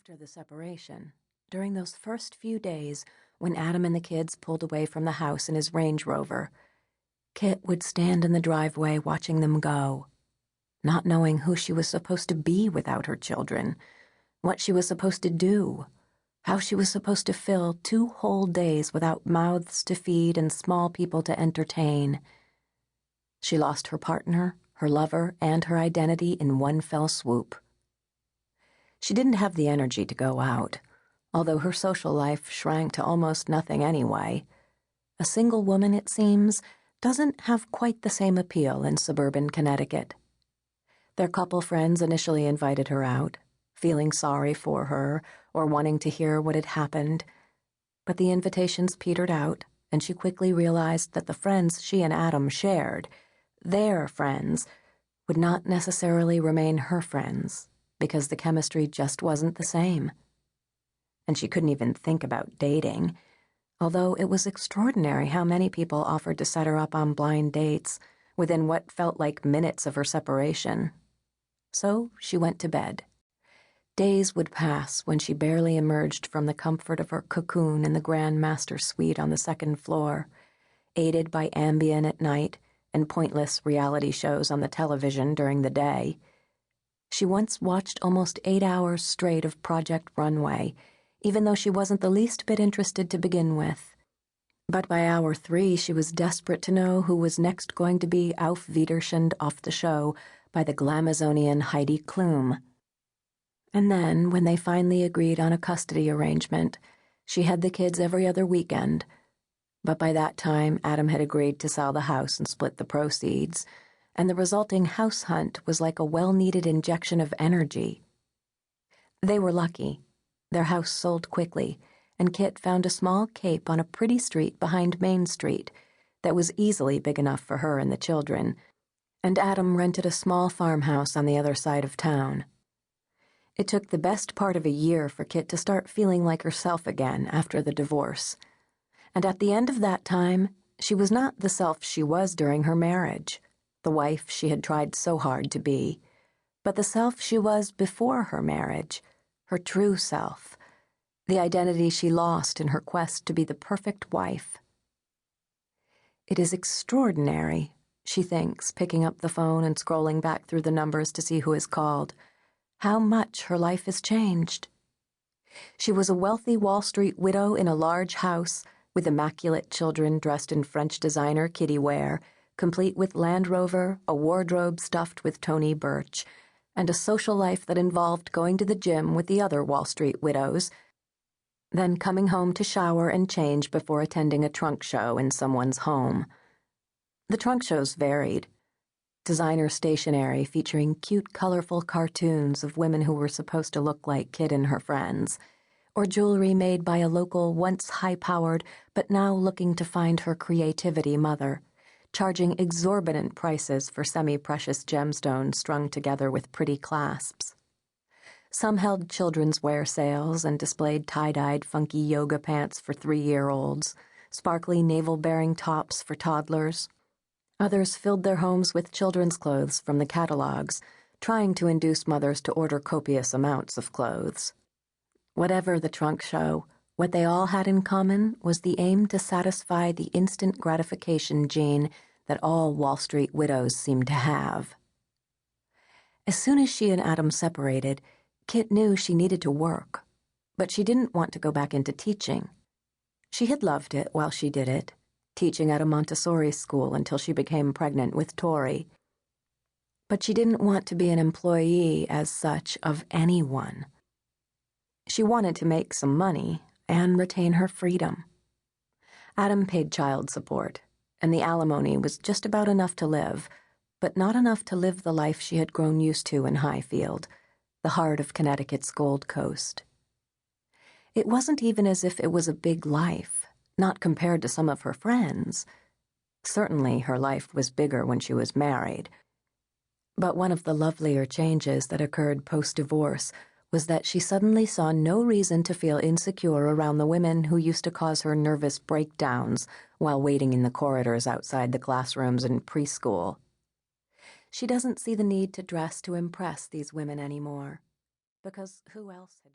After the separation, during those first few days when Adam and the kids pulled away from the house in his Range Rover, Kit would stand in the driveway watching them go, not knowing who she was supposed to be without her children, what she was supposed to do, how she was supposed to fill 2 whole days without mouths to feed and small people to entertain. She lost her partner, her lover, and her identity in one fell swoop. She didn't have the energy to go out, although her social life shrank to almost nothing anyway. A single woman, it seems, doesn't have quite the same appeal in suburban Connecticut. Their couple friends initially invited her out, feeling sorry for her or wanting to hear what had happened, but the invitations petered out, and she quickly realized that the friends she and Adam shared, their friends, would not necessarily remain her friends, because the chemistry just wasn't the same. And she couldn't even think about dating, although it was extraordinary how many people offered to set her up on blind dates within what felt like minutes of her separation. So she went to bed. Days would pass when she barely emerged from the comfort of her cocoon in the Grand Master Suite on the 2nd floor, aided by Ambien at night and pointless reality shows on the television during the day. She once watched almost 8 hours straight of Project Runway, even though she wasn't the least bit interested to begin with. But by hour 3, she was desperate to know who was next going to be Auf Wiedersehen off the show by the Glamazonian Heidi Klum. And then, when they finally agreed on a custody arrangement, she had the kids every other weekend. But by that time, Adam had agreed to sell the house and split the proceeds, and the resulting house hunt was like a well-needed injection of energy. They were lucky. Their house sold quickly, and Kit found a small cape on a pretty street behind Main Street that was easily big enough for her and the children, and Adam rented a small farmhouse on the other side of town. It took the best part of a year for Kit to start feeling like herself again after the divorce, and at the end of that time, she was not the self she was during her marriage, the wife she had tried so hard to be, but the self she was before her marriage, her true self, the identity she lost in her quest to be the perfect wife. It is extraordinary, she thinks, picking up the phone and scrolling back through the numbers to see who has called, how much her life has changed. She was a wealthy Wall Street widow in a large house with immaculate children dressed in French designer kitty wear, complete with Land Rover, a wardrobe stuffed with Tony Birch, and a social life that involved going to the gym with the other Wall Street widows, then coming home to shower and change before attending a trunk show in someone's home. The trunk shows varied. Designer stationery featuring cute, colorful cartoons of women who were supposed to look like Kit and her friends, or jewelry made by a local, once high-powered, but now looking to find her creativity mother, charging exorbitant prices for semi-precious gemstones strung together with pretty clasps. Some held children's wear sales and displayed tie-dyed funky yoga pants for 3-year-olds, sparkly navel-bearing tops for toddlers. Others filled their homes with children's clothes from the catalogs, trying to induce mothers to order copious amounts of clothes. Whatever the trunk show, what they all had in common was the aim to satisfy the instant gratification gene that all Wall Street widows seemed to have. As soon as she and Adam separated, Kit knew she needed to work, but she didn't want to go back into teaching. She had loved it while she did it, teaching at a Montessori school until she became pregnant with Tori. But she didn't want to be an employee as such of anyone. She wanted to make some money and retain her freedom. Adam paid child support, and the alimony was just about enough to live, but not enough to live the life she had grown used to in Highfield, the heart of Connecticut's Gold Coast. It wasn't even as if it was a big life, not compared to some of her friends. Certainly her life was bigger when she was married. But one of the lovelier changes that occurred post-divorce was that she suddenly saw no reason to feel insecure around the women who used to cause her nervous breakdowns while waiting in the corridors outside the classrooms in preschool. She doesn't see the need to dress to impress these women anymore, because who else had